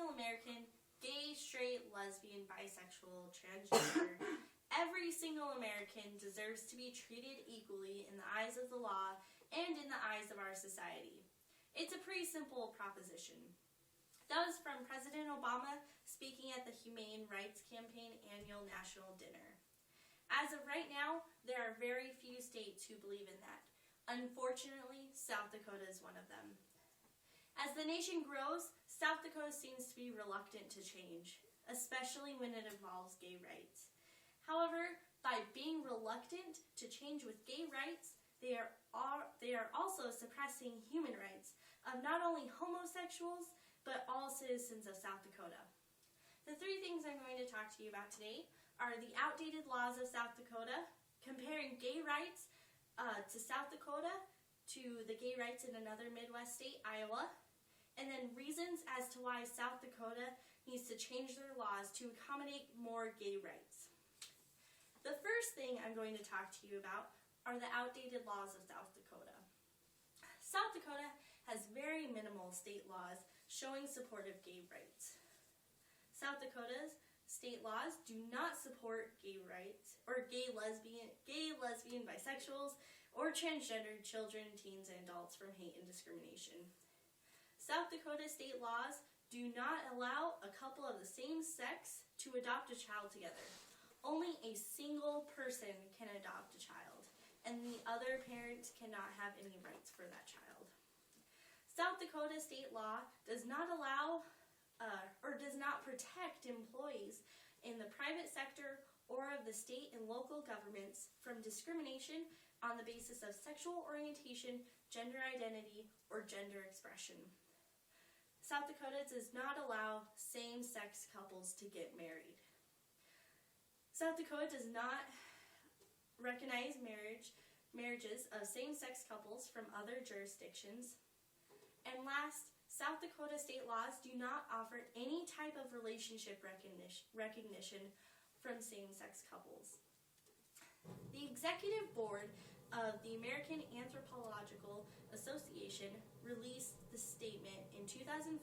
single American, gay, straight, lesbian, bisexual, transgender, every single American deserves to be treated equally in the eyes of the law and in the eyes of our society. It's a pretty simple proposition. That was from President Obama speaking at the Humane Rights Campaign annual national dinner. As of right now, there are very few states who believe in that. Unfortunately, South Dakota is one of them. As the nation grows, South Dakota seems to be reluctant to change, especially when it involves gay rights. However, by being reluctant to change with gay rights, they are also suppressing human rights of not only homosexuals, but all citizens of South Dakota. The three things I'm going to talk to you about today are the outdated laws of South Dakota, comparing gay rights to South Dakota to the gay rights in another Midwest state, Iowa, and then reasons as to why South Dakota needs to change their laws to accommodate more gay rights. The first thing I'm going to talk to you about are the outdated laws of South Dakota. South Dakota has very minimal state laws showing support of gay rights. South Dakota's state laws do not support gay rights or gay, lesbian, bisexuals, or transgender children, teens, and adults from hate and discrimination. South Dakota state laws do not allow a couple of the same sex to adopt a child together. Only a single person can adopt a child, and the other parent cannot have any rights for that child. South Dakota state law does not allow or does not protect employees in the private sector or of the state and local governments from discrimination on the basis of sexual orientation, gender identity, or gender expression. South Dakota does not allow same-sex couples to get married. South Dakota does not recognize marriages of same-sex couples from other jurisdictions. And last, South Dakota state laws do not offer any type of relationship recognition from same-sex couples. The Executive Board of the American Anthropological Association released the statement in 2004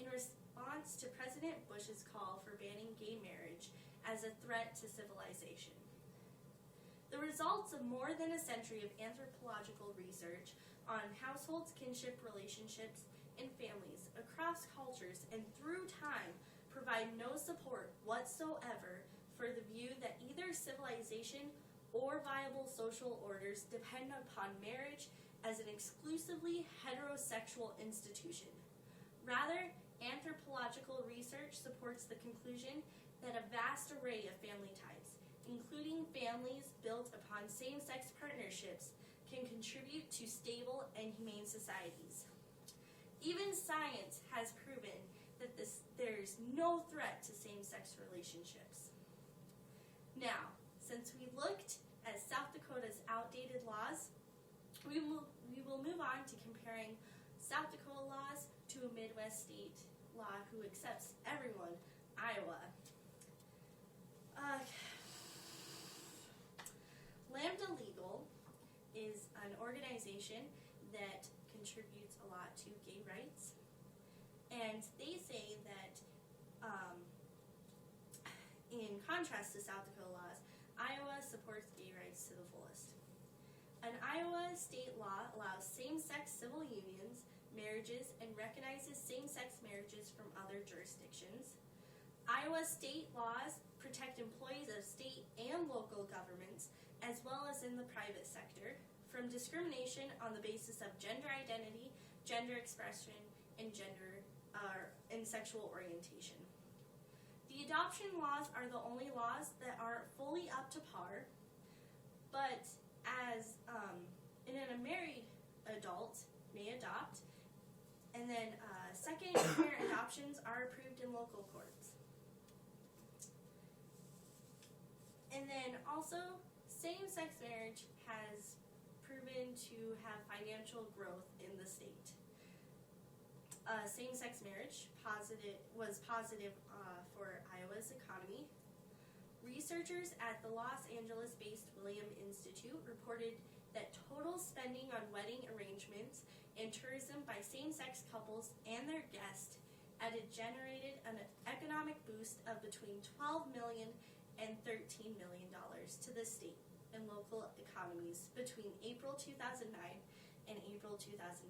in response to President Bush's call for banning gay marriage as a threat to civilization. The results of more than a century of anthropological research on households, kinship relationships, and families across cultures and through time provide no support whatsoever for the view that either civilization or viable social orders depend upon marriage as an exclusively heterosexual institution. Rather, anthropological research supports the conclusion that a vast array of family types, including families built upon same-sex partnerships, can contribute to stable and humane societies. Even science has proven that there's no threat to same-sex relationships. Now, since we looked at South Dakota's outdated laws, we will move on to comparing South Dakota laws to a Midwest state law who accepts everyone, Iowa. Lambda Legal is an organization that contributes a lot to gay rights, and they say that in contrast to South Dakota laws, Iowa supports gay rights to the fullest. An Iowa state law allows same-sex civil unions, marriages, and recognizes same-sex marriages from other jurisdictions. Iowa state laws protect employees of state and local governments, as well as in the private sector, from discrimination on the basis of gender identity, gender expression, and sexual orientation. The adoption laws are the only laws that are fully up to par, but as a married adult may adopt, and then second parent adoptions are approved in local courts. And then also, same-sex marriage has proven to have financial growth in the state. Same-sex marriage was positive for Iowa's economy. Researchers at the Los Angeles-based William Institute reported that total spending on wedding arrangements and tourism by same-sex couples and their guests and it generated an economic boost of between $12 million and $13 million to the state and local economies between April 2009 and April 2010.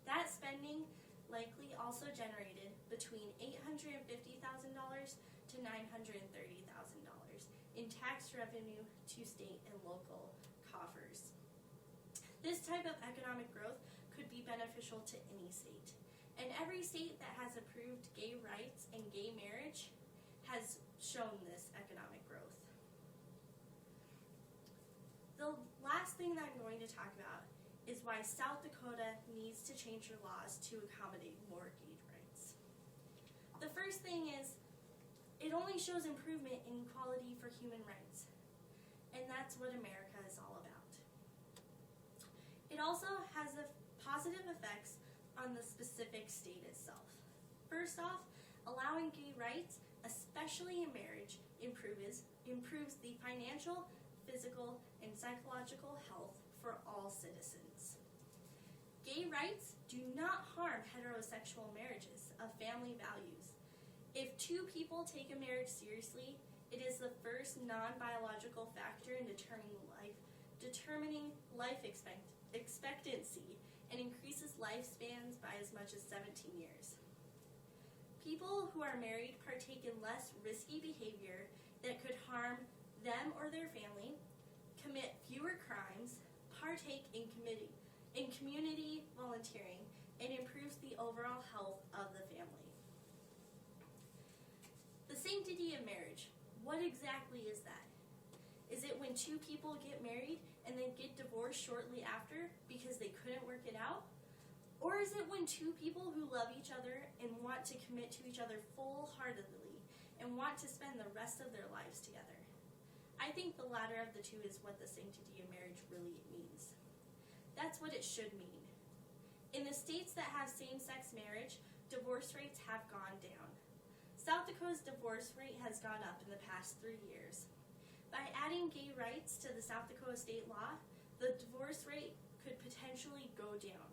That spending likely also generated between $850,000 to $930,000 in tax revenue to state and local coffers. This type of economic growth could be beneficial to any state, and every state that has approved gay rights and gay marriage has shown this economic growth. The last thing that I'm going to talk about is why South Dakota needs to change their laws to accommodate more gay rights. The first thing is, it only shows improvement in equality for human rights, and that's what America is all about. It also has positive effects on the specific state itself. First off, allowing gay rights, especially in marriage, improves the financial, physical, and psychological health for all citizens. Gay rights do not harm heterosexual marriages of family values. If two people take a marriage seriously, it is the first non-biological factor in determining life expectancy and increases lifespans by as much as 17 years. People who are married partake in less risky behavior that could harm them or their family, commit fewer crimes, partake in community volunteering, and improves the overall health of the family. The sanctity of marriage, what exactly is that? Is it when two people get married and then get divorced shortly after because they couldn't work it out? Or is it when two people who love each other and want to commit to each other full-heartedly and want to spend the rest of their lives together? I think the latter of the two is what the sanctity of marriage really means. That's what it should mean. In the states that have same-sex marriage, divorce rates have gone down. South Dakota's divorce rate has gone up in the past 3 years. By adding gay rights to the South Dakota state law, the divorce rate could potentially go down,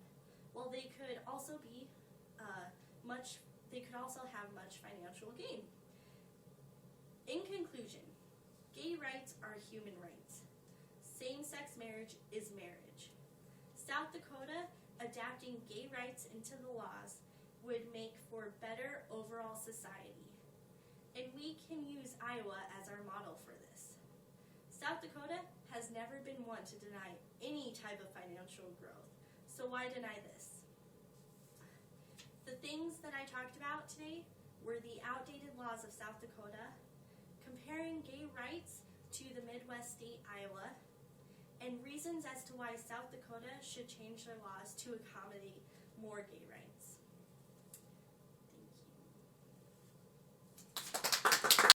while they could also have much financial gain. In conclusion, gay rights are human rights. Same-sex marriage is marriage. South Dakota adapting gay rights into the laws would make for better overall society, and we can use Iowa as our model for this. South Dakota has never been one to deny any type of financial growth, so why deny this? The things that I talked about today were the outdated laws of South Dakota, comparing gay rights to the Midwest state Iowa, and reasons as to why South Dakota should change their laws to accommodate more gay rights.